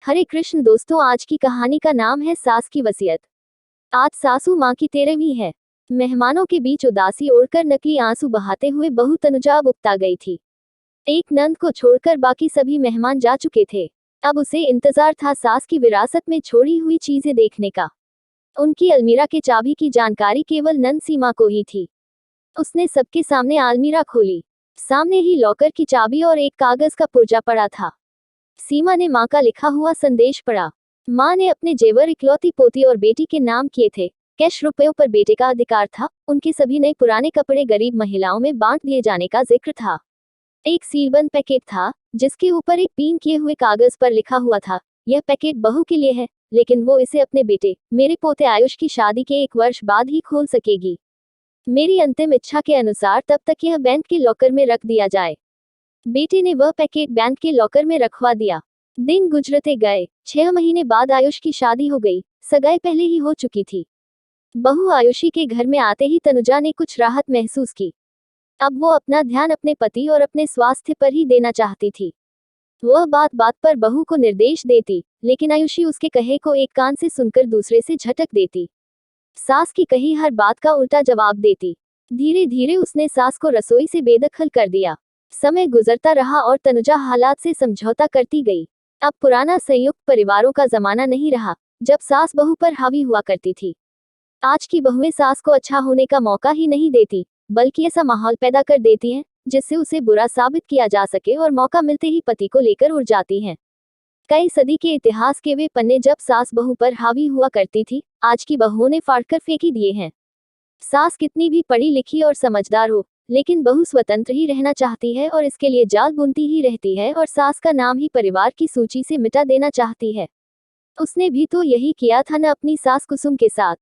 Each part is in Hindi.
हरे कृष्ण दोस्तों, आज की कहानी का नाम है सास की वसीयत। आज सासू माँ की 13वीं है। मेहमानों के बीच उदासी ओढ़कर नकली आंसू बहाते हुए बहू तनुजा अब उकता गई थी। एक नंद को छोड़कर बाकी सभी मेहमान जा चुके थे। अब उसे इंतजार था सास की विरासत में छोड़ी हुई चीजें देखने का। उनकी अलमीरा के चाबी की जानकारी केवल नंद सीमा को ही थी। उसने सबके सामने अलमीरा खोली। सामने ही लॉकर की चाबी और एक कागज का पुर्जा पड़ा था। सीमा ने माँ का लिखा हुआ संदेश पढ़ा। माँ ने अपने जेवर इकलौती पोती और बेटी के नाम किए थे। कैश रुपयों पर बेटे का अधिकार था। उनके सभी नए पुराने कपड़े गरीब महिलाओं में बांट दिए जाने का जिक्र था। एक सीलबंद पैकेट था जिसके ऊपर एक पिन किए हुए कागज पर लिखा हुआ था, यह पैकेट बहू के लिए है, लेकिन वो इसे अपने बेटे मेरे पोते आयुष की शादी के 1 वर्ष बाद ही खोल सकेगी। मेरी अंतिम इच्छा के अनुसार तब तक यह बैंक के लॉकर में रख दिया जाए। बेटे ने वह पैकेट बैंक के लॉकर में रखवा दिया। दिन गुजरते गए। 6 महीने बाद आयुष की शादी हो गई। सगाई पहले ही हो चुकी थी। बहू आयुषी के घर में आते ही तनुजा ने कुछ राहत महसूस की। अब वो अपना ध्यान अपने पति और अपने स्वास्थ्य पर ही देना चाहती थी। वह बात बात पर बहू को निर्देश देती, लेकिन आयुषी उसके कहे को एक कान से सुनकर दूसरे से झटक देती। सास की कही हर बात का उल्टा जवाब देती। धीरे धीरे उसने सास को रसोई से बेदखल कर दिया। समय गुजरता रहा और तनुजा हालात से समझौता करती गई। अब पुराना संयुक्त परिवारों का जमाना नहीं रहा, जब सास बहू पर हावी हुआ करती थी। आज की बहुएं सास को अच्छा होने का मौका ही नहीं देती, बल्कि ऐसा माहौल पैदा कर देती हैं जिससे उसे बुरा साबित किया जा सके और मौका मिलते ही पति को लेकर उड़ जाती हैं। कई सदी के इतिहास के वे पन्ने जब सास बहू पर हावी हुआ करती थी, आज की बहुओं ने फाड़कर फेंक ही दिए हैं। सास कितनी भी पढ़ी लिखी और समझदार हो, लेकिन बहू स्वतंत्र ही रहना चाहती है और इसके लिए जाल बुनती ही रहती है और सास का नाम ही परिवार की सूची से मिटा देना चाहती है। उसने भी तो यही किया था न अपनी सास कुसुम के साथ।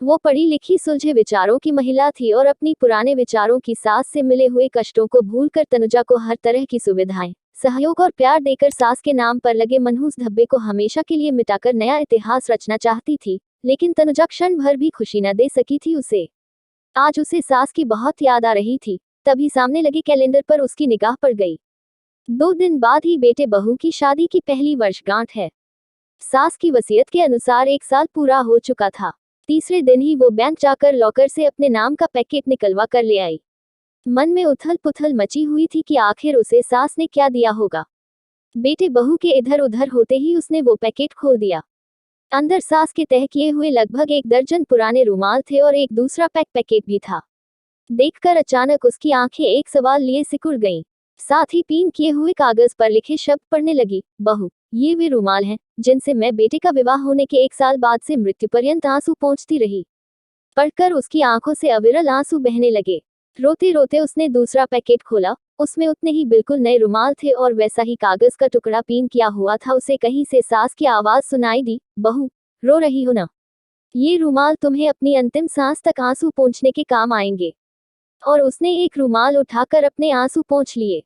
वो पढ़ी लिखी सुलझे विचारों की महिला थी और अपनी पुराने विचारों की सास से मिले हुए कष्टों को भूलकर तनुजा को हर तरह की सुविधाएं, सहयोग और प्यार देकर सास के नाम पर लगे मनहूस धब्बे को हमेशा के लिए मिटाकर नया इतिहास रचना चाहती थी। लेकिन तनुजा क्षण भर भी खुशी न दे सकी थी उसे। आज उसे सास की बहुत याद आ रही थी। तभी सामने लगे कैलेंडर पर उसकी निगाह पड़ गई। 2 दिन बाद ही बेटे बहू की शादी की पहली वर्षगांठ है। सास की वसीयत के अनुसार 1 साल पूरा हो चुका था। तीसरे दिन ही वो बैंक जाकर लॉकर से अपने नाम का पैकेट निकलवा कर ले आई। मन में उथल पुथल मची हुई थी कि आखिर उसे सास ने क्या दिया होगा। बेटे बहू के इधर उधर होते ही उसने वो पैकेट खोल दिया। अंदर सास के तह किए हुए लगभग 1 दर्जन पुराने रुमाल थे और एक दूसरा पैकेट भी था। देखकर अचानक उसकी आंखें एक सवाल लिए सिकुड़ गईं। साथ ही पिन किए हुए कागज पर लिखे शब्द पढ़ने लगी। बहू, ये वे रुमाल हैं जिनसे मैं बेटे का विवाह होने के 1 साल बाद से मृत्यु पर्यंत आंसू पोंछती रही। पढ़कर उसकी आंखों से अविरल आंसू बहने लगे। रोते रोते उसने दूसरा पैकेट खोला। उसमें उतने ही बिल्कुल नए रुमाल थे और वैसा ही कागज का टुकड़ा पिन किया हुआ था। उसे कहीं से सास की आवाज सुनाई दी, बहू, रो रही हो ना? ये रुमाल तुम्हें अपनी अंतिम सांस तक आंसू पोंछने के काम आएंगे। और उसने एक रुमाल उठाकर अपने आंसू पोंछ लिए।